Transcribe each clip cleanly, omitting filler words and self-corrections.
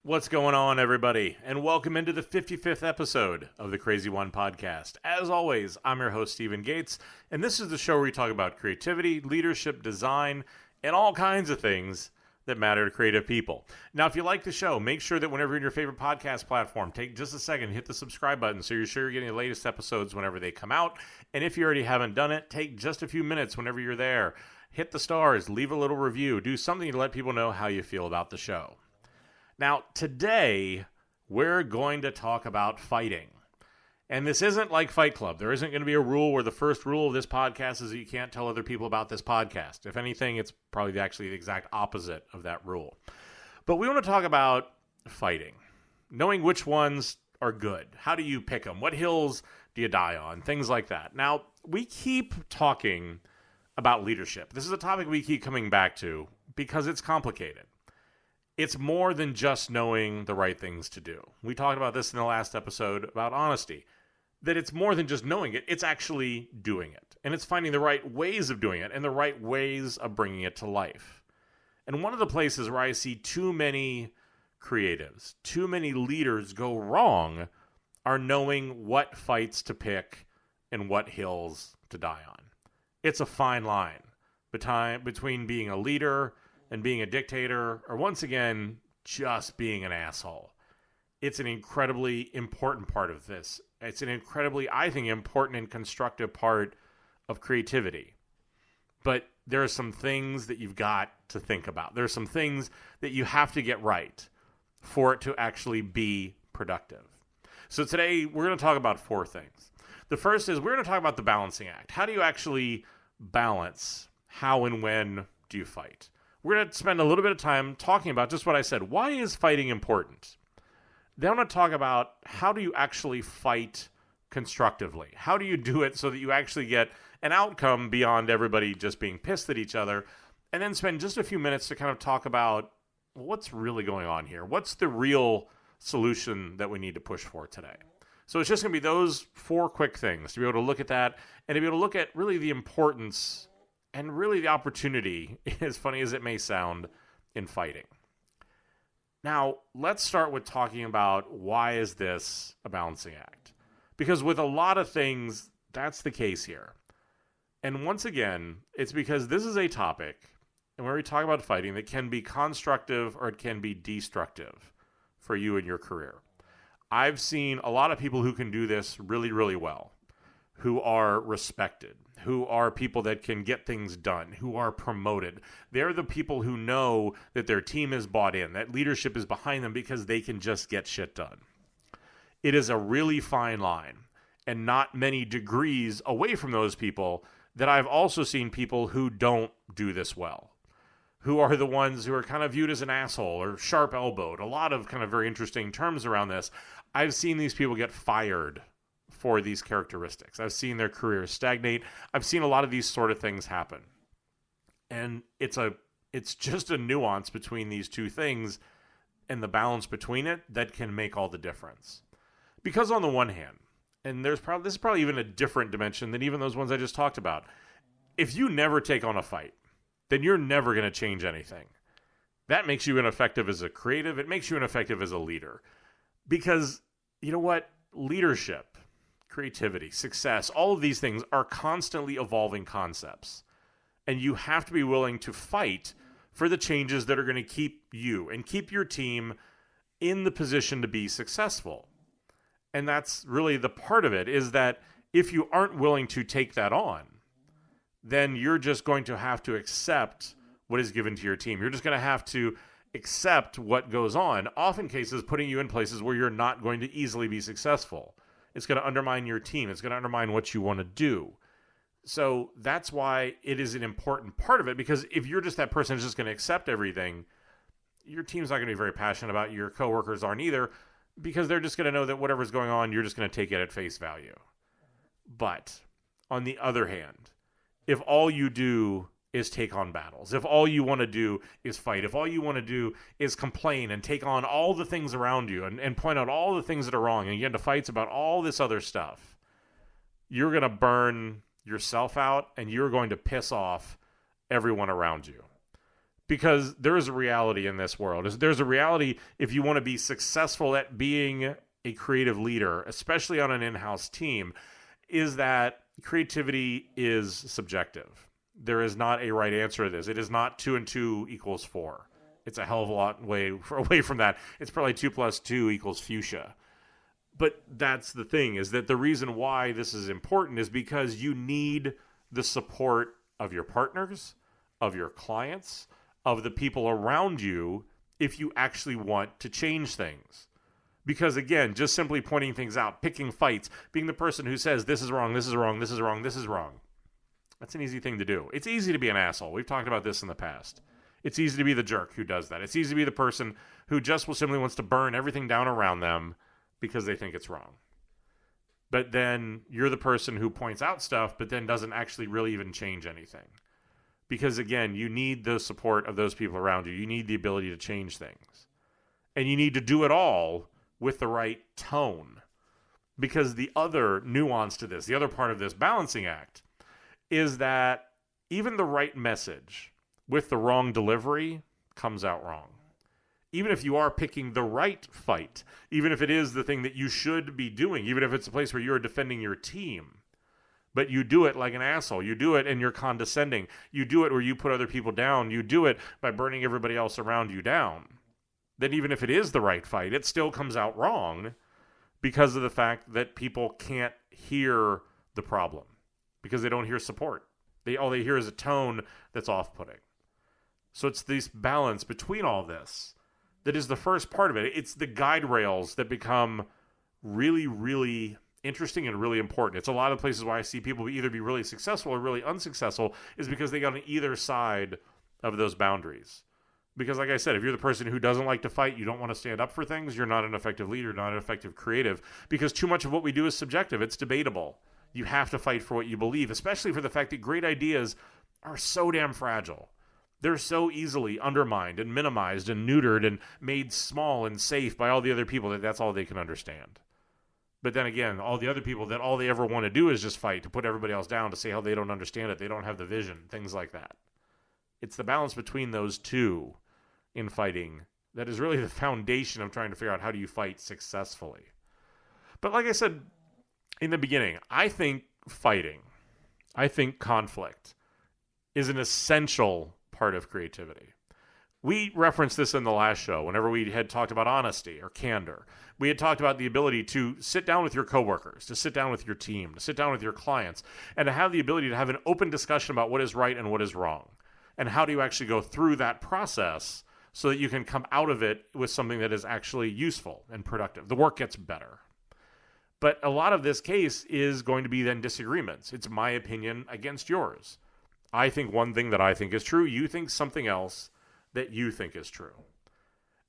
What's going on, everybody? And welcome into the 55th episode of the CRZY podcast. As always, I'm your host, Stephen Gates, and this is the show where we talk about creativity, leadership, design, and all kinds of things that matter to creative people. Now, if you like the show, make sure that whenever you're in your favorite podcast platform, take just a second, hit the subscribe button so you're sure you're getting the latest episodes whenever they come out. And if you already haven't done it, take just a few minutes whenever you're there. Hit the stars, leave a little review, do something to let people know how you feel about the show. Now, today, we're going to talk about fighting. And this isn't like Fight Club. There isn't going to be a rule where the first rule of this podcast is that you can't tell other people about this podcast. If anything, it's probably actually the exact opposite of that rule. But we want to talk about fighting, knowing which ones are good. How do you pick them? What hills do you die on? Things like that. Now, we keep talking about leadership. This is a topic we keep coming back to because it's complicated. It's more than just knowing the right things to do. We talked about this in the last episode about honesty, that it's more than just knowing it, it's actually doing it. And it's finding the right ways of doing it and the right ways of bringing it to life. And one of the places where I see too many creatives, too many leaders go wrong are knowing what fights to pick and what hills to die on. It's a fine line between being a leader and being a dictator, or once again, just being an asshole. It's an incredibly important part of this. It's an incredibly, I think, important and constructive part of creativity. But there are some things that you've got to think about. There are some things that you have to get right for it to actually be productive. So today, we're going to talk about four things. The first is we're going to talk about the balancing act. How do you actually balance how and when do you fight? We're going to spend a little bit of time talking about just what I said. Why is fighting important? Then I'm going to talk about how do you actually fight constructively? How do you do it so that you actually get an outcome beyond everybody just being pissed at each other? And then spend just a few minutes to kind of talk about what's really going on here. What's the real solution that we need to push for today? So it's just going to be those four quick things to be able to look at that and to be able to look at really the importance and really the opportunity, as funny as it may sound, in fighting. Now, let's start with talking about why is this a balancing act? Because with a lot of things, that's the case here. And once again, it's because this is a topic, and when we talk about fighting, that can be constructive or it can be destructive for you in your career. I've seen a lot of people who can do this really, really well, who are respected, who are people that can get things done, who are promoted. They're the people who know that their team is bought in, that leadership is behind them because they can just get shit done. It is a really fine line, and not many degrees away from those people that I've also seen people who don't do this well, who are the ones who are kind of viewed as an asshole or sharp-elbowed. A lot of kind of very interesting terms around this. I've seen these people get fired for these characteristics. I've seen their careers stagnate. I've seen a lot of these sort of things happen. And it's just a nuance between these two things and the balance between it that can make all the difference. Because on the one hand, and this is probably even a different dimension than even those ones I just talked about. If you never take on a fight, then you're never going to change anything. That makes you ineffective as a creative. It makes you ineffective as a leader. Because, you know what? Leadership, creativity, success, all of these things are constantly evolving concepts. And you have to be willing to fight for the changes that are going to keep you and keep your team in the position to be successful. And that's really the part of it, is that if you aren't willing to take that on, then you're just going to have to accept what is given to your team. You're just going to have to accept what goes on, often cases putting you in places where you're not going to easily be successful. It's going to undermine your team. It's going to undermine what you want to do. So that's why it is an important part of it, because if you're just that person who's just going to accept everything, your team's not going to be very passionate about it. Your coworkers aren't either, because they're just going to know that whatever's going on, you're just going to take it at face value. But on the other hand, if all you do is take on battles, if all you want to do is fight, if all you want to do is complain and take on all the things around you and point out all the things that are wrong and get into fights about all this other stuff, you're going to burn yourself out and you're going to piss off everyone around you. Because there is a reality in this world. There's a reality if you want to be successful at being a creative leader, especially on an in-house team, is that creativity is subjective. There is not a right answer to this. It is not 2 and 2 equals 4. It's a hell of a lot away from that. It's probably 2 plus 2 equals fuchsia. But that's the thing, is that the reason why this is important is because you need the support of your partners, of your clients, of the people around you if you actually want to change things. Because again, just simply pointing things out, picking fights, being the person who says this is wrong, this is wrong, this is wrong, this is wrong. That's an easy thing to do. It's easy to be an asshole. We've talked about this in the past. It's easy to be the jerk who does that. It's easy to be the person who just simply wants to burn everything down around them because they think it's wrong. But then you're the person who points out stuff, but then doesn't actually really even change anything. Because again, you need the support of those people around you. You need the ability to change things. And you need to do it all with the right tone. Because the other nuance to this, the other part of this balancing act, is that even the right message with the wrong delivery comes out wrong. Even if you are picking the right fight, even if it is the thing that you should be doing, even if it's a place where you're defending your team, but you do it like an asshole. You do it and you're condescending. You do it where you put other people down. You do it by burning everybody else around you down. Then even if it is the right fight, it still comes out wrong because of the fact that people can't hear the problem, because they don't hear support. All they hear is a tone that's off-putting. So it's this balance between all this that is the first part of it. It's the guide rails that become really, really interesting and really important. It's a lot of places where I see people either be really successful or really unsuccessful is because they got on either side of those boundaries. Because like I said, if you're the person who doesn't like to fight, you don't want to stand up for things, you're not an effective leader, not an effective creative, because too much of what we do is subjective. It's debatable. You have to fight for what you believe, especially for the fact that great ideas are so damn fragile. They're so easily undermined and minimized and neutered and made small and safe by all the other people that that's all they can understand. But then again, all the other people that all they ever want to do is just fight, to put everybody else down, to say how they don't understand it, they don't have the vision, things like that. It's the balance between those two in fighting that is really the foundation of trying to figure out how do you fight successfully. But like I said in the beginning, I think conflict is an essential part of creativity. We referenced this in the last show whenever we had talked about honesty or candor. We had talked about the ability to sit down with your coworkers, to sit down with your team, to sit down with your clients, and to have the ability to have an open discussion about what is right and what is wrong. And how do you actually go through that process so that you can come out of it with something that is actually useful and productive. The work gets better. But a lot of this case is going to be then disagreements. It's my opinion against yours. I think one thing that I think is true. You think something else that you think is true.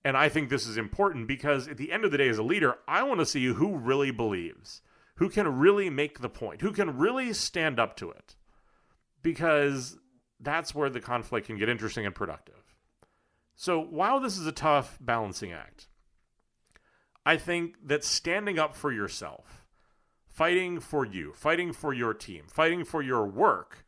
And I think this is important because at the end of the day, as a leader, I want to see who really believes, who can really make the point, who can really stand up to it. Because that's where the conflict can get interesting and productive. So while this is a tough balancing act, I think that standing up for yourself, fighting for you, fighting for your team, fighting for your work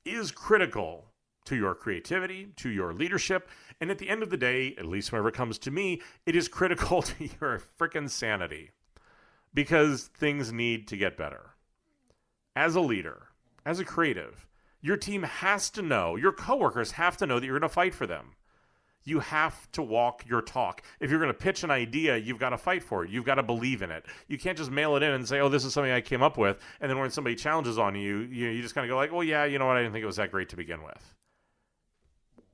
is critical to your creativity, to your leadership, and at the end of the day, at least whenever it comes to me, it is critical to your frickin' sanity because things need to get better. As a leader, as a creative, your team has to know, your coworkers have to know that you're going to fight for them. You have to walk your talk. If you're going to pitch an idea, you've got to fight for it. You've got to believe in it. You can't just mail it in and say, oh, this is something I came up with. And then when somebody challenges on you, you just kind of go like, well, yeah, you know what? I didn't think it was that great to begin with.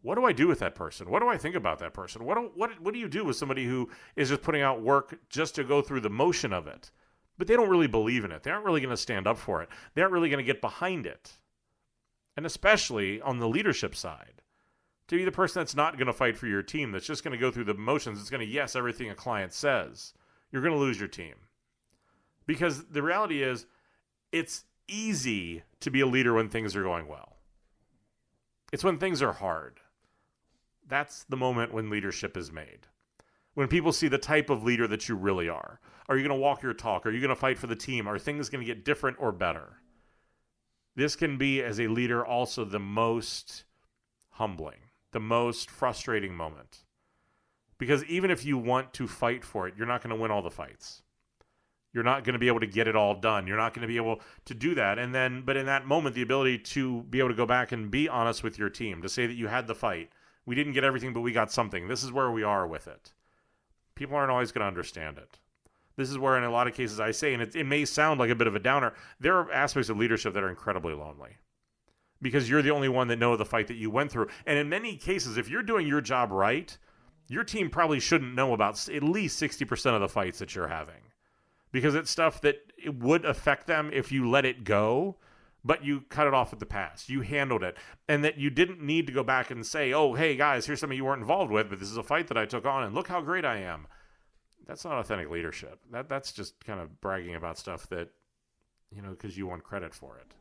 What do I do with that person? What do I think about that person? What do you do with somebody who is just putting out work just to go through the motion of it? But they don't really believe in it. They aren't really going to stand up for it. They aren't really going to get behind it. And especially on the leadership side. To be the person that's not going to fight for your team, that's just going to go through the motions, it's going to yes everything a client says, you're going to lose your team. Because the reality is, it's easy to be a leader when things are going well. It's when things are hard. That's the moment when leadership is made. When people see the type of leader that you really are. Are you going to walk your talk? Are you going to fight for the team? Are things going to get different or better? This can be, as a leader, also the most humbling. the most frustrating moment. Because even if you want to fight for it, you're not going to win all the fights. You're not going to be able to get it all done. You're not going to be able to do that. But in that moment, the ability to be able to go back and be honest with your team, to say that you had the fight. We didn't get everything, but we got something. This is where we are with it. People aren't always going to understand it. This is where in a lot of cases I say, and it may sound like a bit of a downer, there are aspects of leadership that are incredibly lonely. Because you're the only one that know the fight that you went through. And in many cases, if you're doing your job right, your team probably shouldn't know about at least 60% of the fights that you're having. Because it's stuff that it would affect them if you let it go, but you cut it off at the pass. You handled it. And that you didn't need to go back and say, oh, hey, guys, here's something you weren't involved with, but this is a fight that I took on, and look how great I am. That's not authentic leadership. That's just kind of bragging about stuff that, because you want credit for it.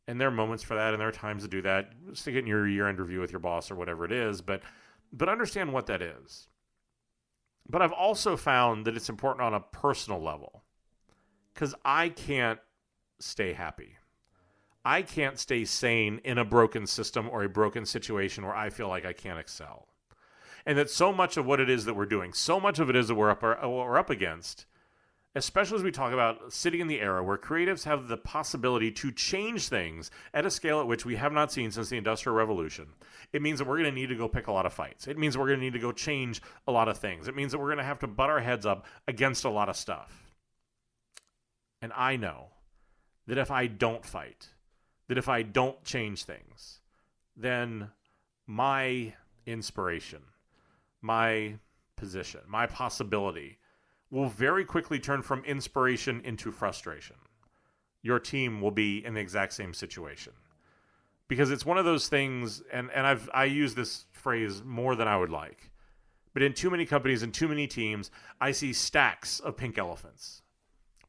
And there are moments for that, and there are times to do that. Stick it in your year-end review with your boss or whatever it is, but understand what that is. But I've also found that it's important on a personal level, because I can't stay happy. I can't stay sane in a broken system or a broken situation where I feel like I can't excel. And that so much of what it is that we're doing, so much of it is that what we're up against, especially as we talk about sitting in the era where creatives have the possibility to change things at a scale at which we have not seen since the Industrial Revolution. It means that we're going to need to go pick a lot of fights. It means we're going to need to go change a lot of things. It means that we're going to have to butt our heads up against a lot of stuff. And I know that if I don't fight, that if I don't change things, then my inspiration, my position, my possibility will very quickly turn from inspiration into frustration. Your team will be in the exact same situation. Because it's one of those things, and I use this phrase more than I would like, but in too many companies and too many teams, I see stacks of pink elephants.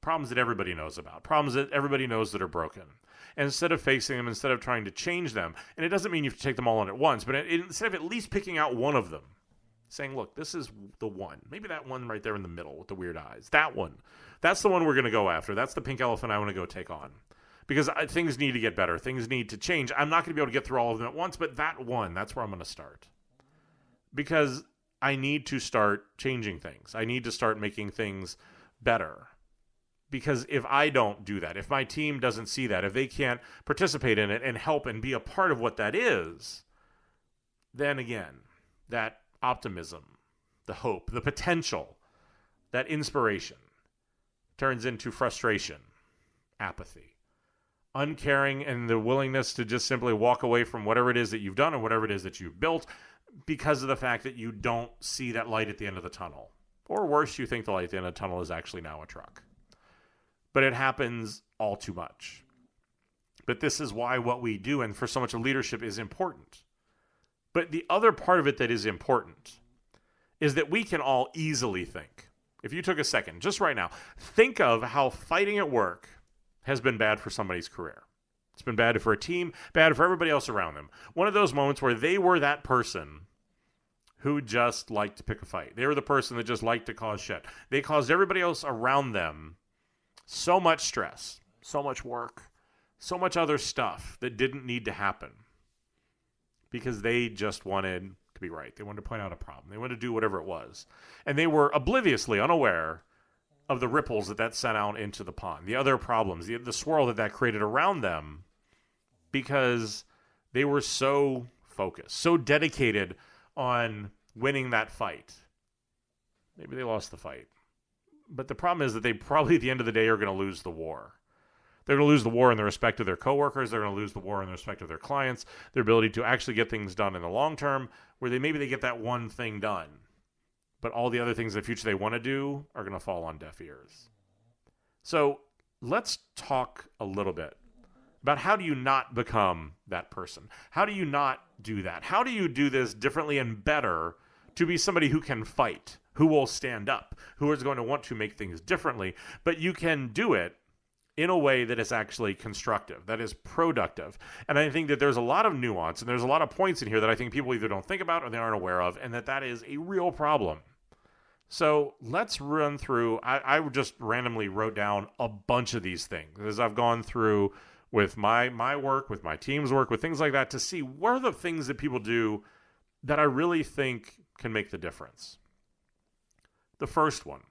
Problems that everybody knows about. Problems that everybody knows that are broken. And instead of facing them, instead of trying to change them, and it doesn't mean you have to take them all on at once, but instead of at least picking out one of them, saying, look, this is the one. Maybe that one right there in the middle with the weird eyes. That one. That's the one we're going to go after. That's the pink elephant I want to go take on. Because things need to get better. Things need to change. I'm not going to be able to get through all of them at once, but that one, that's where I'm going to start. Because I need to start changing things. I need to start making things better. Because if I don't do that, if my team doesn't see that, if they can't participate in it and help and be a part of what that is, then again, that optimism, the hope, the potential, that inspiration turns into frustration, apathy, uncaring, and the willingness to just simply walk away from whatever it is that you've done or whatever it is that you've built because of the fact that you don't see that light at the end of the tunnel. Or worse, you think the light at the end of the tunnel is actually now a truck. But it happens all too much. But this is why what we do, and for so much of leadership, is important. But the other part of it that is important is that we can all easily think. If you took a second, just right now, think of how fighting at work has been bad for somebody's career. It's been bad for a team, bad for everybody else around them. One of those moments where they were that person who just liked to pick a fight. They were the person that just liked to cause shit. They caused everybody else around them so much stress, so much work, so much other stuff that didn't need to happen because they just wanted to be right. They wanted to point out a problem. They wanted to do whatever it was. And they were obliviously unaware of the ripples that sent out into the pond, the other problems, the swirl that created around them because they were so focused, so dedicated on winning that fight. Maybe they lost the fight. But the problem is that they probably at the end of the day are going to lose the war. They're going to lose the war in the respect of their coworkers. They're going to lose the war in the respect of their clients, their ability to actually get things done in the long term, where maybe they get that one thing done. But all the other things in the future they want to do are going to fall on deaf ears. So let's talk a little bit about how do you not become that person? How do you not do that? How do you do this differently and better to be somebody who can fight, who will stand up, who is going to want to make things differently, but you can do it in a way that is actually constructive, that is productive. And I think that there's a lot of nuance and there's a lot of points in here that I think people either don't think about or they aren't aware of, and that is a real problem. So let's run through, I just randomly wrote down a bunch of these things as I've gone through with my work, with my team's work, with things like that, to see what are the things that people do that I really think can make the difference. The first one,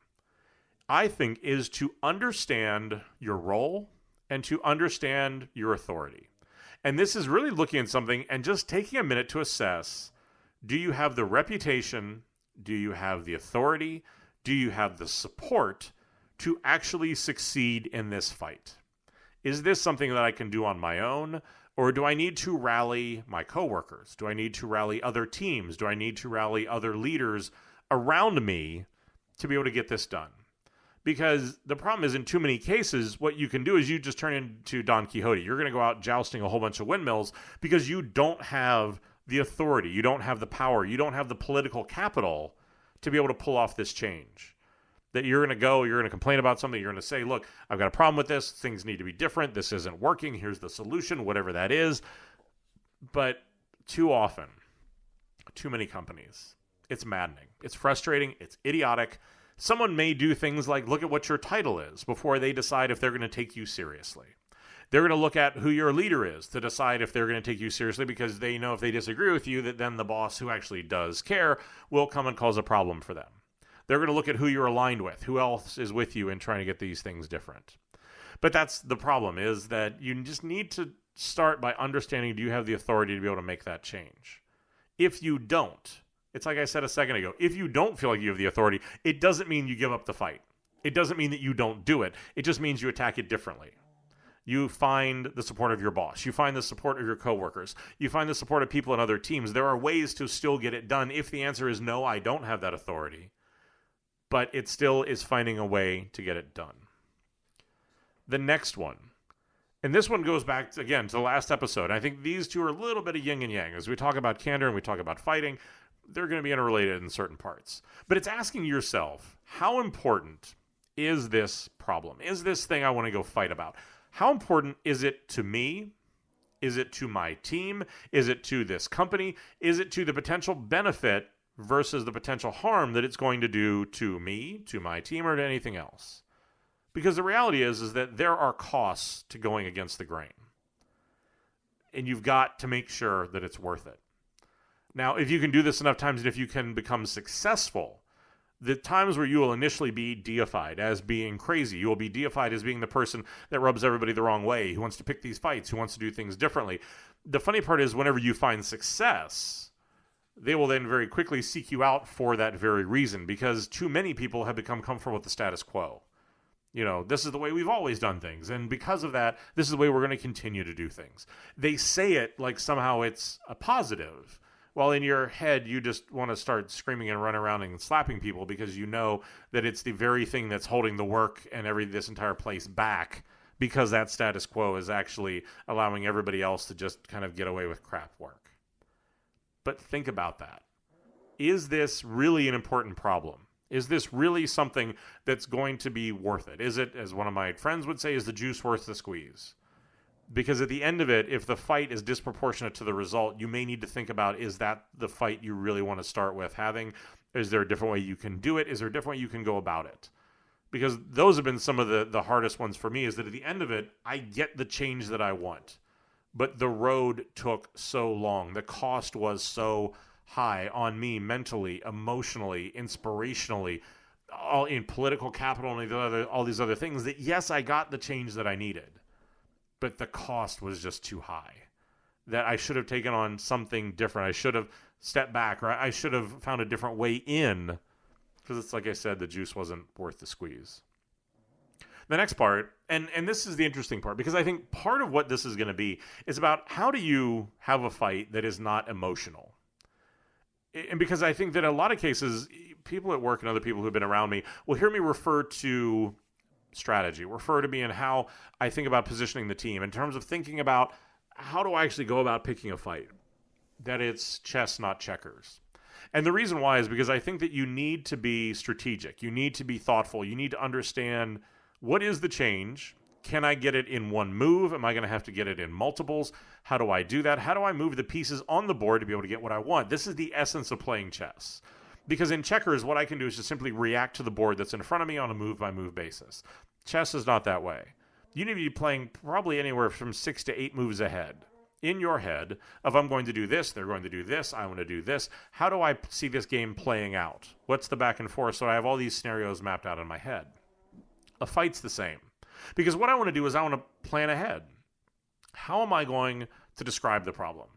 I think, is to understand your role and to understand your authority. And this is really looking at something and just taking a minute to assess, do you have the reputation? Do you have the authority? Do you have the support to actually succeed in this fight? Is this something that I can do on my own? Or do I need to rally my coworkers? Do I need to rally other teams? Do I need to rally other leaders around me to be able to get this done? Because the problem is, in too many cases, what you can do is you just turn into Don Quixote. You're going to go out jousting a whole bunch of windmills because you don't have the authority. You don't have the power. You don't have the political capital to be able to pull off this change. That you're going to complain about something. You're going to say, look, I've got a problem with this. Things need to be different. This isn't working. Here's the solution, whatever that is. But too often, too many companies, it's maddening. It's frustrating. It's idiotic. Someone may do things like look at what your title is before they decide if they're going to take you seriously. They're going to look at who your leader is to decide if they're going to take you seriously, because they know if they disagree with you, that then the boss, who actually does care, will come and cause a problem for them. They're going to look at who you're aligned with, who else is with you in trying to get these things different. But that's the problem, is that you just need to start by understanding, do you have the authority to be able to make that change? If you don't, it's like I said a second ago, if you don't feel like you have the authority, it doesn't mean you give up the fight. It doesn't mean that you don't do it. It just means you attack it differently. You find the support of your boss. You find the support of your coworkers. You find the support of people in other teams. There are ways to still get it done if the answer is no, I don't have that authority. But it still is finding a way to get it done. The next one, and this one goes back, again, to the last episode. I think these two are a little bit of yin and yang. As we talk about candor and we talk about fighting, they're going to be interrelated in certain parts. But it's asking yourself, how important is this problem? Is this thing I want to go fight about? How important is it to me? Is it to my team? Is it to this company? Is it to the potential benefit versus the potential harm that it's going to do to me, to my team, or to anything else? Because the reality is that there are costs to going against the grain. And you've got to make sure that it's worth it. Now, if you can do this enough times, and if you can become successful, the times where you will initially be deified as being crazy, you will be deified as being the person that rubs everybody the wrong way, who wants to pick these fights, who wants to do things differently. The funny part is, whenever you find success, they will then very quickly seek you out for that very reason, because too many people have become comfortable with the status quo. You know, this is the way we've always done things, and because of that, this is the way we're going to continue to do things. They say it like somehow it's a positive, while in your head you just want to start screaming and run around and slapping people, because you know that it's the very thing that's holding the work and this entire place back, because that status quo is actually allowing everybody else to just kind of get away with crap work. But think about that. Is this really an important problem? Is this really something that's going to be worth it? Is it, as one of my friends would say, is the juice worth the squeeze? Because at the end of it, if the fight is disproportionate to the result, you may need to think about, is that the fight you really want to start with having? Is there a different way you can do it? Is there a different way you can go about it? Because those have been some of the hardest ones for me, is that at the end of it, I get the change that I want. But the road took so long. The cost was so high on me mentally, emotionally, inspirationally, all in political capital and all these other things, that yes, I got the change that I needed, but the cost was just too high. That I should have taken on something different. I should have stepped back, or I should have found a different way in, because it's like I said, the juice wasn't worth the squeeze. The next part, and this is the interesting part, because I think part of what this is going to be is about how do you have a fight that is not emotional? And because I think that in a lot of cases, people at work and other people who've been around me will hear me refer to strategy, refer to me in how I think about positioning the team in terms of thinking about how do I actually go about picking a fight, that it's chess, not checkers. And the reason why is because I think that you need to be strategic. You need to be thoughtful. You need to understand, what is the change? Can I get it in one move? Am I going to have to get it in multiples? How do I do that? How do I move the pieces on the board to be able to get what I want? This is the essence of playing chess. Because in checkers, what I can do is just simply react to the board that's in front of me on a move-by-move basis. Chess is not that way. You need to be playing probably anywhere from 6 to 8 moves ahead in your head of I'm going to do this, they're going to do this, I want to do this. How do I see this game playing out? What's the back and forth? So I have all these scenarios mapped out in my head. A fight's the same. Because what I want to do is I want to plan ahead. How am I going to describe the problem?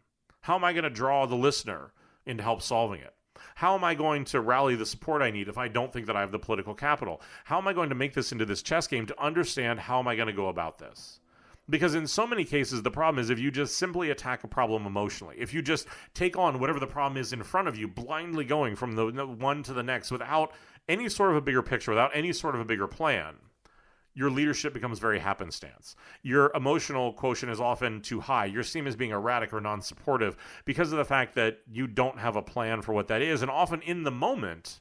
How am I going to draw the listener into help solving it? How am I going to rally the support I need if I don't think that I have the political capital? How am I going to make this into this chess game to understand how am I going to go about this? Because in so many cases, the problem is if you just simply attack a problem emotionally, if you just take on whatever the problem is in front of you, blindly going from the one to the next without any sort of a bigger picture, without any sort of a bigger plan, your leadership becomes very happenstance. Your emotional quotient is often too high. You're seen as being erratic or non-supportive because of the fact that you don't have a plan for what that is. And often in the moment,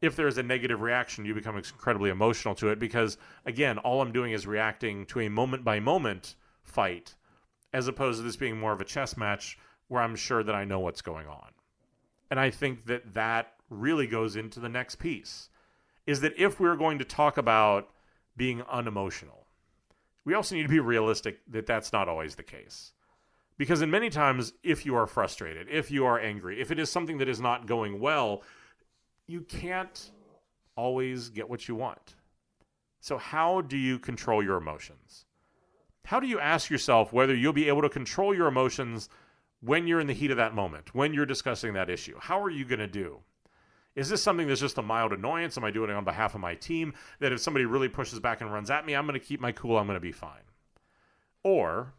if there's a negative reaction, you become incredibly emotional to it because, again, all I'm doing is reacting to a moment-by-moment fight as opposed to this being more of a chess match where I'm sure that I know what's going on. And I think that that really goes into the next piece, is that if we're going to talk about being unemotional, we also need to be realistic that that's not always the case. Because in many times, if you are frustrated, if you are angry, if it is something that is not going well, you can't always get what you want. So how do you control your emotions? How do you ask yourself whether you'll be able to control your emotions when you're in the heat of that moment, when you're discussing that issue? How are you going to do? Is this something that's just a mild annoyance? Am I doing it on behalf of my team? That if somebody really pushes back and runs at me, I'm going to keep my cool, I'm going to be fine. Or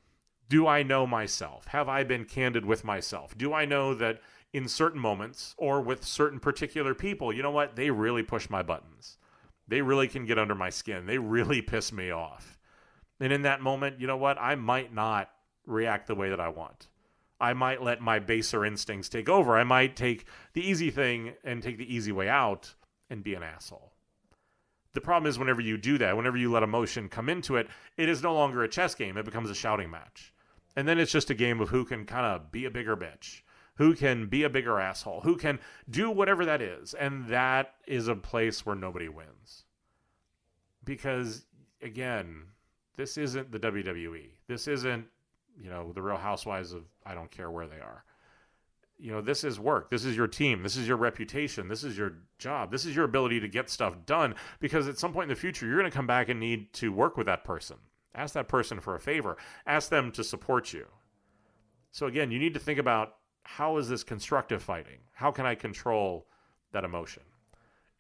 do I know myself? Have I been candid with myself? Do I know that in certain moments or with certain particular people, you know what? They really push my buttons. They really can get under my skin. They really piss me off. And in that moment, you know what? I might not react the way that I want. I might let my baser instincts take over. I might take the easy thing and take the easy way out and be an asshole. The problem is whenever you do that, whenever you let emotion come into it, it is no longer a chess game. It becomes a shouting match. And then it's just a game of who can kind of be a bigger bitch, who can be a bigger asshole, who can do whatever that is. And that is a place where nobody wins. Because, again, this isn't the WWE. This isn't, the Real Housewives of I don't care where they are. This is work. This is your team. This is your reputation. This is your job. This is your ability to get stuff done, because at some point in the future, you're going to come back and need to work with that person. Ask that person for a favor. Ask them to support you. So again, you need to think about, how is this constructive fighting? How can I control that emotion?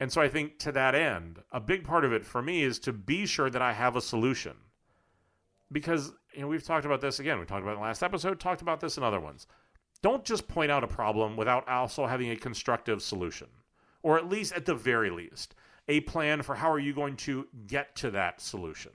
And so I think to that end, a big part of it for me is to be sure that I have a solution. Because, we've talked about this again. We talked about it in the last episode, talked about this in other ones. Don't just point out a problem without also having a constructive solution. Or at least, at the very least, a plan for how are you going to get to that solution.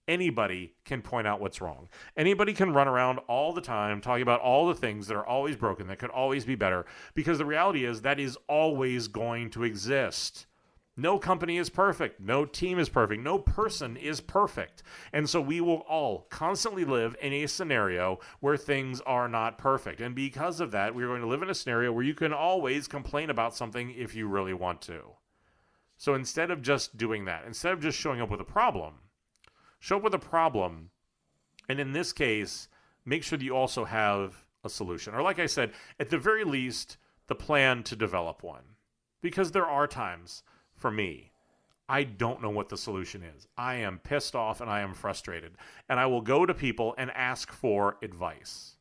Anybody can point out what's wrong. Anybody can run around all the time talking about all the things that are always broken, that could always be better, because the reality is that is always going to exist. No company is perfect. No team is perfect. No person is perfect. And so we will all constantly live in a scenario where things are not perfect. And because of that, we're going to live in a scenario where you can always complain about something if you really want to. So instead of just doing that, instead of just showing up with a problem, show up with a problem, and in this case, make sure that you also have a solution. Or like I said, at the very least, the plan to develop one. Because there are times, for me, I don't know what the solution is. I am pissed off and I am frustrated. And I will go to people and ask for advice.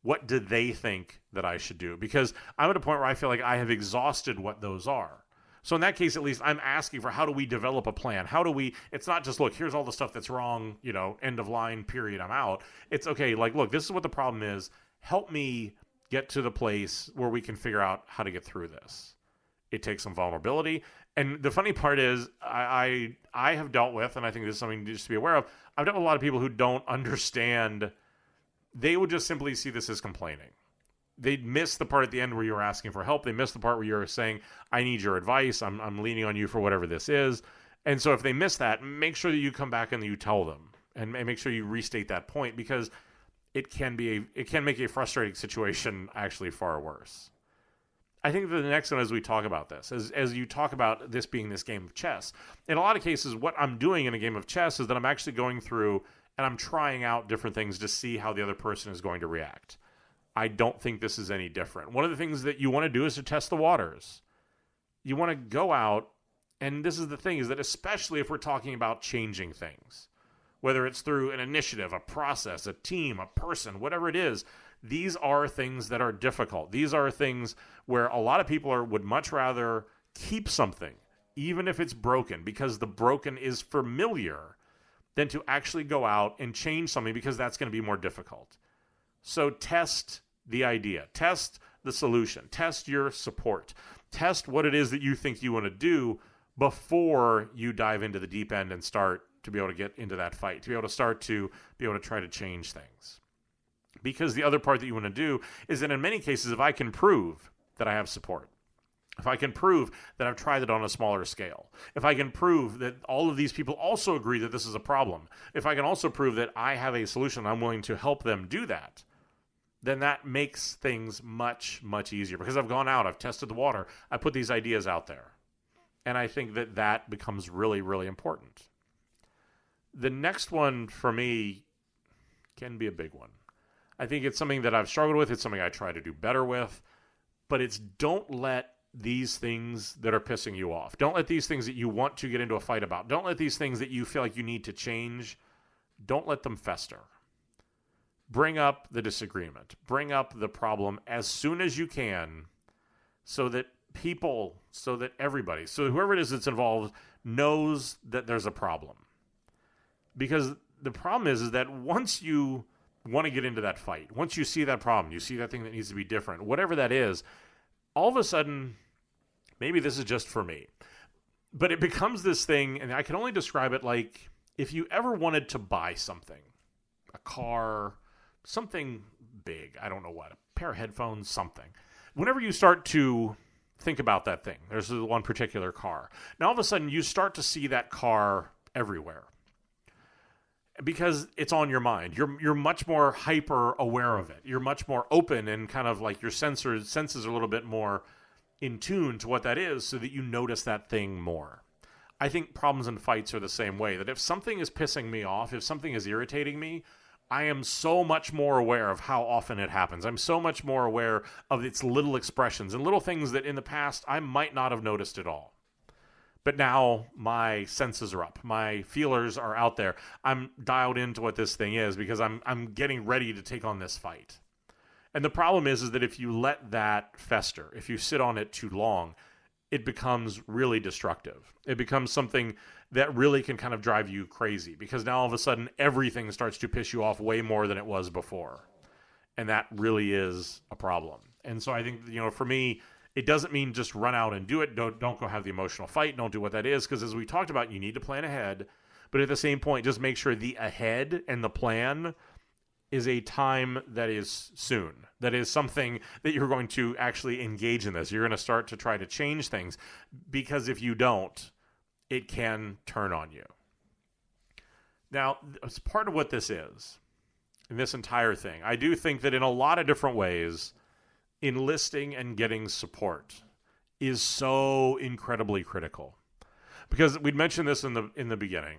What do they think that I should do? Because I'm at a point where I feel like I have exhausted what those are. So in that case, at least I'm asking for, how do we develop a plan? It's not just, look, here's all the stuff that's wrong, end of line, period, I'm out. It's okay, look, this is what the problem is. Help me get to the place where we can figure out how to get through this. It takes some vulnerability. And the funny part is, I have dealt with, and I think this is something just to be aware of, I've dealt with a lot of people who don't understand. They would just simply see this as complaining. They'd miss the part at the end where you were asking for help. They miss the part where you're saying, I need your advice. I'm leaning on you for whatever this is. And so if they miss that, make sure that you come back and you tell them, and make sure you restate that point, because it can make a frustrating situation actually far worse. I think that the next one, as we talk about this, as you talk about this being this game of chess, in a lot of cases, what I'm doing in a game of chess is that I'm actually going through and I'm trying out different things to see how the other person is going to react. I don't think this is any different. One of the things that you want to do is to test the waters. You want to go out, and this is the thing, is that especially if we're talking about changing things, whether it's through an initiative, a process, a team, a person, whatever it is, these are things that are difficult. These are things where a lot of people would much rather keep something, even if it's broken, because the broken is familiar, than to actually go out and change something, because that's going to be more difficult. So test the idea, test the solution, test your support, test what it is that you think you want to do before you dive into the deep end and start to be able to get into that fight, to be able to start to be able to try to change things. Because the other part that you want to do is that in many cases, if I can prove that I have support, if I can prove that I've tried it on a smaller scale, if I can prove that all of these people also agree that this is a problem, if I can also prove that I have a solution, I'm willing to help them do that, then that makes things much, much easier. Because I've gone out, I've tested the water, I put these ideas out there. And I think that that becomes really, really important. The next one for me can be a big one. I think it's something that I've struggled with. It's something I try to do better with. But it's don't let these things that are pissing you off, don't let these things that you want to get into a fight about, don't let these things that you feel like you need to change, don't let them fester. Bring up the disagreement. Bring up the problem as soon as you can so that people, so that everybody, so whoever it is that's involved knows that there's a problem. Because the problem is that once you want to get into that fight, once you see that problem, you see that thing that needs to be different, whatever that is, all of a sudden, maybe this is just for me, but it becomes this thing, and I can only describe it like if you ever wanted to buy something, a car, something big, I don't know what, a pair of headphones, something. Whenever you start to think about that thing, there's one particular car. Now all of a sudden you start to see that car everywhere because it's on your mind. You're much more hyper aware of it. You're much more open and kind of like your senses are a little bit more in tune to what that is so that you notice that thing more. I think problems and fights are the same way, that if something is pissing me off, if something is irritating me, I am so much more aware of how often it happens. I'm so much more aware of its little expressions and little things that in the past I might not have noticed at all. But now my senses are up. My feelers are out there. I'm dialed into what this thing is because I'm getting ready to take on this fight. And the problem is that if you let that fester, if you sit on it too long, it becomes really destructive. It becomes something that really can kind of drive you crazy because now all of a sudden everything starts to piss you off way more than it was before. And that really is a problem. And so I think, for me, it doesn't mean just run out and do it. Don't go have the emotional fight. Don't do what that is. Because as we talked about, you need to plan ahead. But at the same point, just make sure the ahead and the plan is a time that is soon. That is something that you're going to actually engage in this. You're going to start to try to change things. Because if you don't, it can turn on you. Now, as part of what this is, in this entire thing, I do think that in a lot of different ways, enlisting and getting support is so incredibly critical. Because we'd mentioned this in the beginning.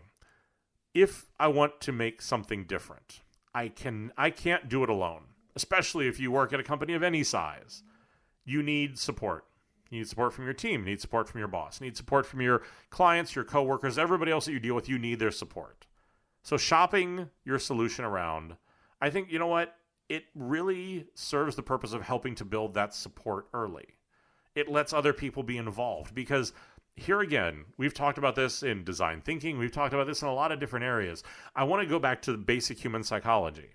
If I want to make something different, I can't do it alone, especially if you work at a company of any size. You need support. You need support from your team. You need support from your boss. You need support from your clients, your coworkers, everybody else that you deal with. You need their support. So shopping your solution around, I think, you know what? It really serves the purpose of helping to build that support early. It lets other people be involved because here again, we've talked about this in design thinking. We've talked about this in a lot of different areas. I want to go back to basic human psychology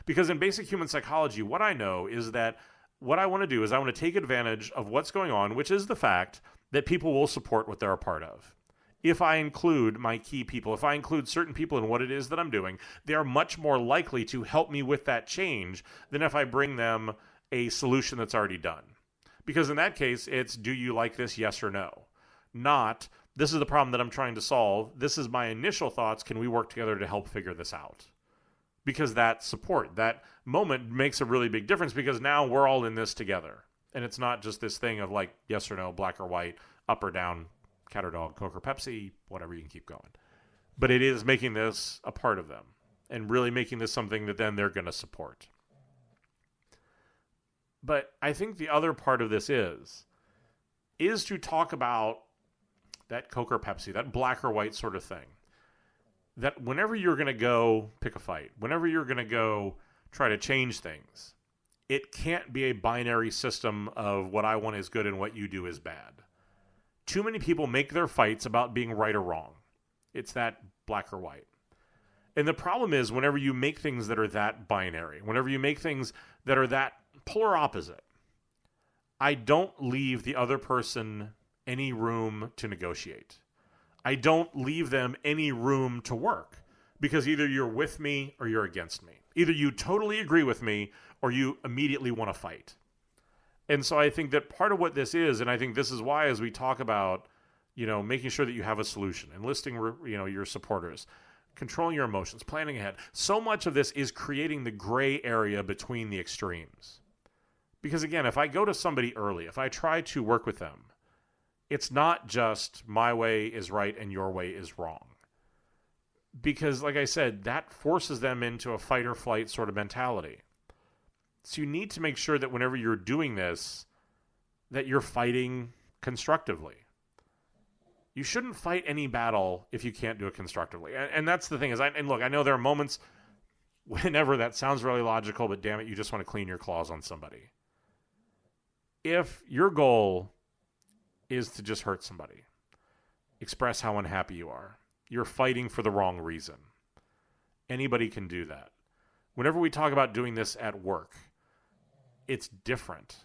because in basic human psychology, what I know is that what I want to do is I want to take advantage of what's going on, which is the fact that people will support what they're a part of. If I include my key people, if I include certain people in what it is that I'm doing, they are much more likely to help me with that change than if I bring them a solution that's already done. Because in that case, it's, do you like this, yes or no? Not, this is the problem that I'm trying to solve. This is my initial thoughts. Can we work together to help figure this out? Because that support, that moment makes a really big difference because now we're all in this together. And it's not just this thing of like, yes or no, black or white, up or down, cat or dog, Coke or Pepsi, whatever, you can keep going. But it is making this a part of them. and really making this something that then they're going to support. But I think the other part of this is to talk about that Coke or Pepsi, that black or white sort of thing. That whenever you're going to go pick a fight, whenever you're going to go try to change things, it can't be a binary system of what I want is good and what you do is bad. Too many people make their fights about being right or wrong. It's that black or white. And the problem is whenever you make things that are that binary, whenever you make things that are that polar opposite, I don't leave the other person any room to negotiate. I don't leave them any room to work, because either you're with me or you're against me. Either you totally agree with me or you immediately want to fight. And so I think that part of what this is, and I think this is why as we talk about, making sure that you have a solution, enlisting, your supporters, controlling your emotions, planning ahead, so much of this is creating the gray area between the extremes. Because again, if I go to somebody early, if I try to work with them, it's not just my way is right and your way is wrong. Because like I said, that forces them into a fight or flight sort of mentality. So you need to make sure that whenever you're doing this, that you're fighting constructively. You shouldn't fight any battle if you can't do it constructively. And that's the thing is, look, I know there are moments whenever that sounds really logical, but damn it, you just want to clean your claws on somebody. If your goal is to just hurt somebody, express how unhappy you are, you're fighting for the wrong reason. Anybody can do that. Whenever we talk about doing this at work, it's different.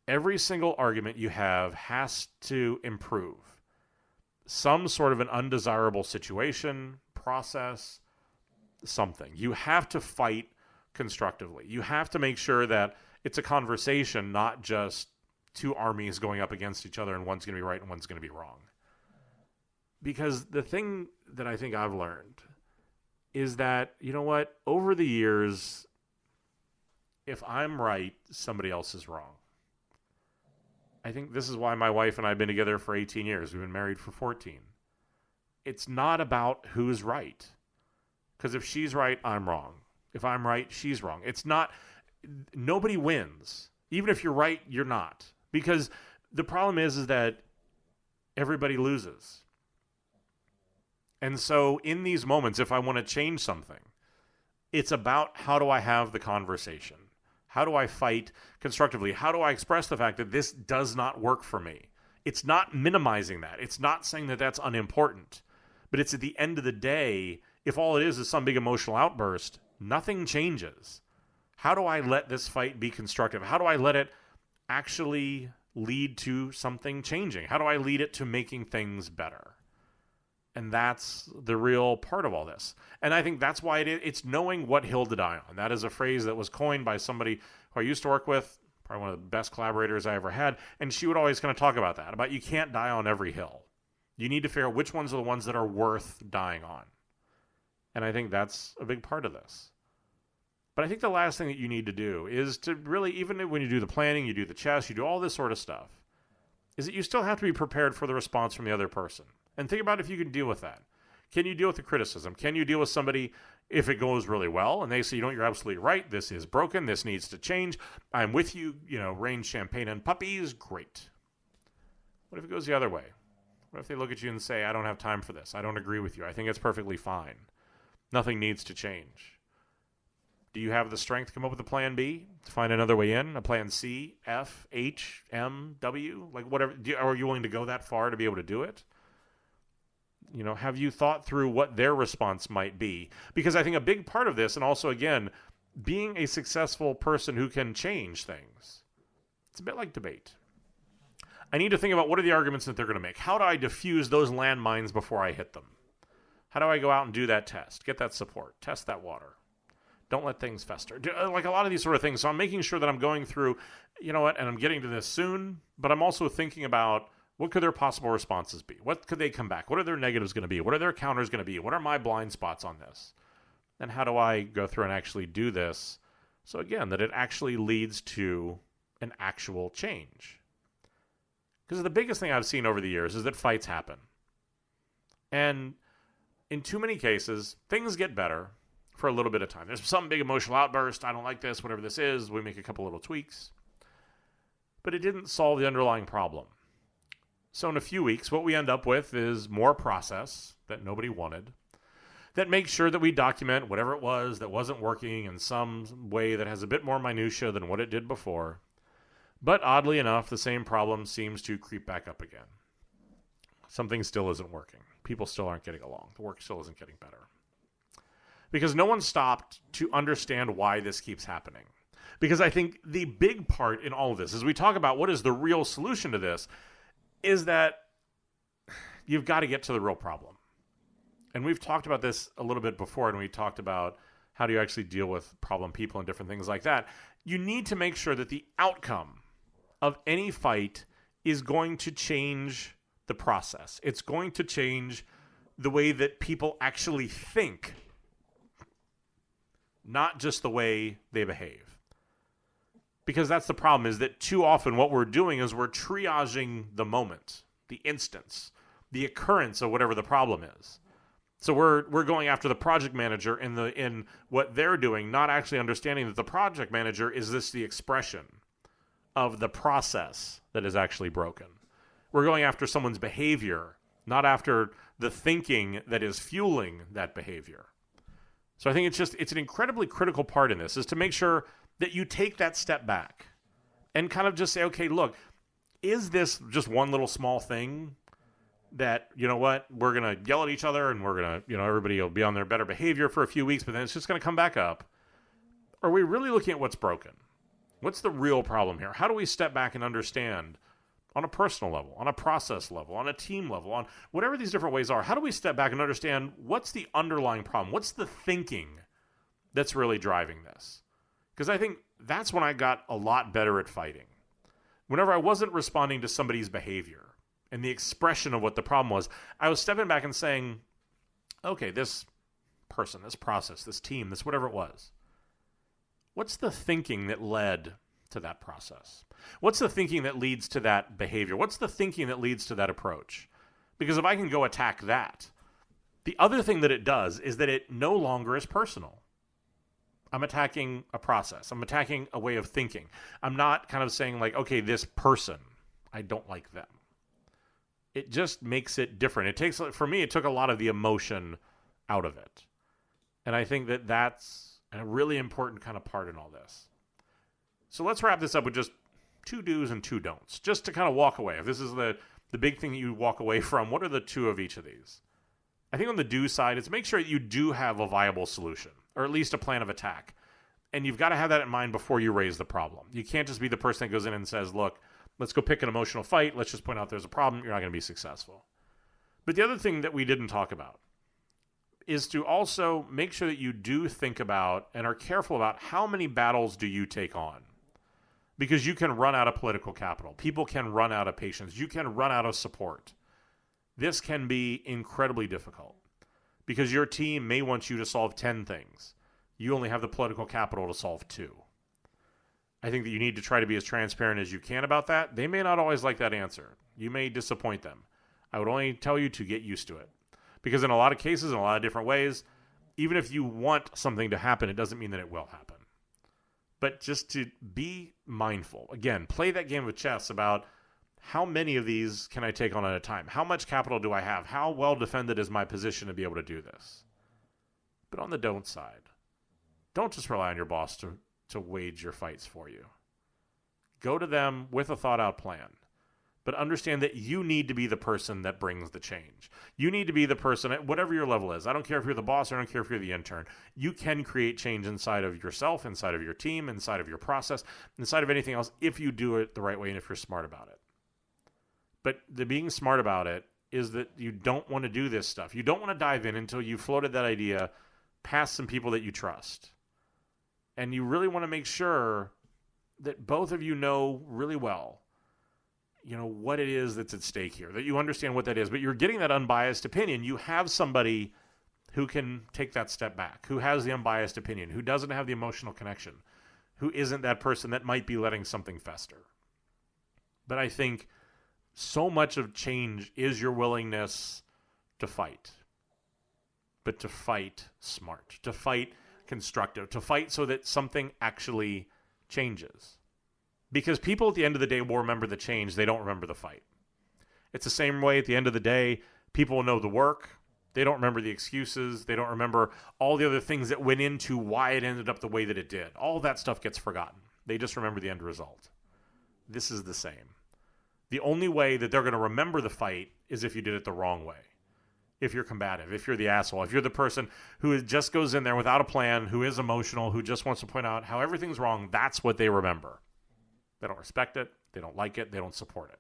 Every single argument you have has to improve some sort of an undesirable situation, process, something. You have to fight constructively. You have to make sure that it's a conversation, not just two armies going up against each other and one's going to be right and one's going to be wrong. Because the thing that I think I've learned is that, over the years, if I'm right, somebody else is wrong. I think this is why my wife and I have been together for 18 years. We've been married for 14. It's not about who's right. Because if she's right, I'm wrong. If I'm right, she's wrong. It's not, nobody wins. Even if you're right, you're not. Because the problem is that everybody loses. And so in these moments, if I want to change something, it's about how do I have the conversation? How do I fight constructively? How do I express the fact that this does not work for me? It's not minimizing that. It's not saying that that's unimportant. But it's at the end of the day, if all it is some big emotional outburst, nothing changes. How do I let this fight be constructive? How do I let it actually lead to something changing? How do I lead it to making things better? And that's the real part of all this. And I think that's why it's knowing what hill to die on. That is a phrase that was coined by somebody who I used to work with, probably one of the best collaborators I ever had. And she would always kind of talk about that, about you can't die on every hill. You need to figure out which ones are the ones that are worth dying on. And I think that's a big part of this. But I think the last thing that you need to do is to really, even when you do the planning, you do the chess, you do all this sort of stuff, is that you still have to be prepared for the response from the other person. And think about if you can deal with that. Can you deal with the criticism? Can you deal with somebody if it goes really well and they say, you're absolutely right. This is broken. This needs to change. I'm with you. Rain, champagne, and puppies. Great. What if it goes the other way? What if they look at you and say, I don't have time for this. I don't agree with you. I think it's perfectly fine. Nothing needs to change. Do you have the strength to come up with a plan B, to find another way in, a plan C, F, H, M, W, like whatever? Are you willing to go that far to be able to do it? Have you thought through what their response might be? Because I think a big part of this, and also, again, being a successful person who can change things, it's a bit like debate. I need to think about what are the arguments that they're going to make. How do I diffuse those landmines before I hit them? How do I go out and do that test? Get that support. Test that water. Don't let things fester. Like a lot of these sort of things. So I'm making sure that I'm going through, and I'm getting to this soon, but I'm also thinking about what could their possible responses be? What could they come back? What are their negatives going to be? What are their counters going to be? What are my blind spots on this? And how do I go through and actually do this? So again, that it actually leads to an actual change. Because the biggest thing I've seen over the years is that fights happen. And in too many cases, things get better. for a little bit of time. There's some big emotional outburst. I don't like this, whatever this is. We make a couple little tweaks. But it didn't solve the underlying problem. So in a few weeks, what we end up with is more process that nobody wanted, that makes sure that we document whatever it was that wasn't working in some way that has a bit more minutia than what it did before. But oddly enough, the same problem seems to creep back up again. Something still isn't working. People still aren't getting along. The work still isn't getting better. Because no one stopped to understand why this keeps happening. Because I think the big part in all of this, as we talk about what is the real solution to this, is that you've got to get to the real problem. And we've talked about this a little bit before, and we talked about how do you actually deal with problem people and different things like that. You need to make sure that the outcome of any fight is going to change the process. It's going to change the way that people actually think, not just the way they behave. Because that's the problem, is that too often what we're doing is we're triaging the moment, the instance, the occurrence of whatever the problem is. So we're going after the project manager in what they're doing, not actually understanding that the project manager is the expression of the process that is actually broken. We're going after someone's behavior, not after the thinking that is fueling that behavior. So I think it's an incredibly critical part in this, is to make sure that you take that step back and kind of just say, okay, look, is this just one little small thing that, you know what, we're going to yell at each other and we're going to, everybody will be on their better behavior for a few weeks, but then it's just going to come back up? Or are we really looking at what's broken? What's the real problem here? How do we step back and understand on a personal level, on a process level, on a team level, on whatever these different ways are? How do we step back and understand what's the underlying problem? What's the thinking that's really driving this? Because I think that's when I got a lot better at fighting. Whenever I wasn't responding to somebody's behavior and the expression of what the problem was, I was stepping back and saying, okay, this person, this process, this team, this whatever it was, what's the thinking that led to that process? What's the thinking that leads to that behavior? What's the thinking that leads to that approach? Because if I can go attack that, the other thing that it does is that it no longer is personal. I'm attacking a process. I'm attacking a way of thinking. I'm not kind of saying like, okay, this person, I don't like them. It just makes it different. For me, it took a lot of the emotion out of it. And I think that that's a really important kind of part in all this. So let's wrap this up with just 2 do's and 2 don'ts, just to kind of walk away. If this is the big thing that you walk away from, what are the 2 of each of these? I think on the do side, it's make sure that you do have a viable solution, or at least a plan of attack. And you've got to have that in mind before you raise the problem. You can't just be the person that goes in and says, look, let's go pick an emotional fight. Let's just point out there's a problem. You're not going to be successful. But the other thing that we didn't talk about is to also make sure that you do think about and are careful about how many battles do you take on. Because you can run out of political capital. People can run out of patience. You can run out of support. This can be incredibly difficult because your team may want you to solve 10 things. You only have the political capital to solve 2. I think that you need to try to be as transparent as you can about that. They may not always like that answer. You may disappoint them. I would only tell you to get used to it. Because in a lot of cases, in a lot of different ways, even if you want something to happen, it doesn't mean that it will happen. But just to be mindful. Again, play that game of chess about how many of these can I take on at a time? How much capital do I have? How well defended is my position to be able to do this? But on the don't side, don't just rely on your boss to wage your fights for you. Go to them with a thought-out plan. But understand that you need to be the person that brings the change. You need to be the person, at whatever your level is. I don't care if you're the boss, or I don't care if you're the intern. You can create change inside of yourself, inside of your team, inside of your process, inside of anything else if you do it the right way and if you're smart about it. But the being smart about it is that you don't want to do this stuff. You don't want to dive in until you've floated that idea past some people that you trust. And you really want to make sure that both of you know really well what it is that's at stake here, that you understand what that is, but you're getting that unbiased opinion. You have somebody who can take that step back, who has the unbiased opinion, who doesn't have the emotional connection, who isn't that person that might be letting something fester. But I think so much of change is your willingness to fight, but to fight smart, to fight constructive, to fight so that something actually changes. Because people at the end of the day will remember the change, they don't remember the fight. It's the same way at the end of the day, people will know the work, they don't remember the excuses, they don't remember all the other things that went into why it ended up the way that it did. All that stuff gets forgotten. They just remember the end result. This is the same. The only way that they're going to remember the fight is if you did it the wrong way. If you're combative, if you're the asshole, if you're the person who just goes in there without a plan, who is emotional, who just wants to point out how everything's wrong, that's what they remember. They don't respect it, they don't like it, they don't support it.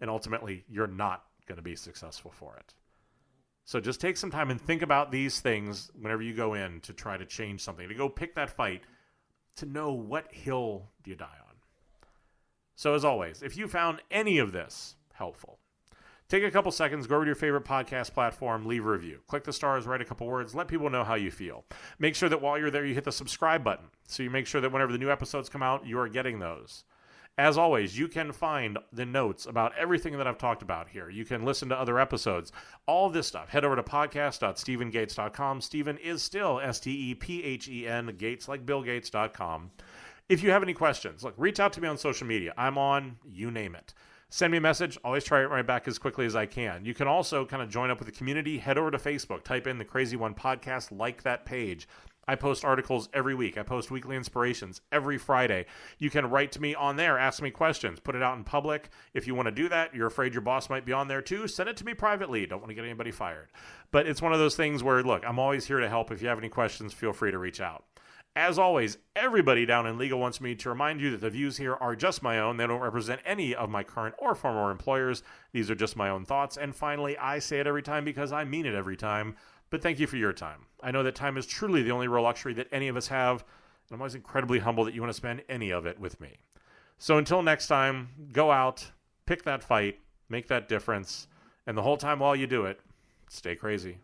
And ultimately, you're not going to be successful for it. So just take some time and think about these things whenever you go in to try to change something, to go pick that fight, to know what hill do you die on. So as always, if you found any of this helpful, take a couple seconds, go over to your favorite podcast platform, leave a review. Click the stars, write a couple words, let people know how you feel. Make sure that while you're there, you hit the subscribe button, so you make sure that whenever the new episodes come out, you are getting those. As always, you can find the notes about everything that I've talked about here. You can listen to other episodes. All of this stuff, head over to podcast.stephengates.com. Stephen is still Stephen, Gates like BillGates.com. If you have any questions, look, reach out to me on social media. I'm on, you name it. Send me a message. Always try it right back as quickly as I can. You can also kind of join up with the community. Head over to Facebook. Type in the Crazy One Podcast. Like that page. I post articles every week. I post weekly inspirations every Friday. You can write to me on there. Ask me questions. Put it out in public. If you want to do that, you're afraid your boss might be on there too, send it to me privately. Don't want to get anybody fired. But it's one of those things where, look, I'm always here to help. If you have any questions, feel free to reach out. As always, everybody down in legal wants me to remind you that the views here are just my own. They don't represent any of my current or former employers. These are just my own thoughts. And finally, I say it every time because I mean it every time. But thank you for your time. I know that time is truly the only real luxury that any of us have. And I'm always incredibly humble that you want to spend any of it with me. So until next time, go out, pick that fight, make that difference. And the whole time while you do it, stay crazy.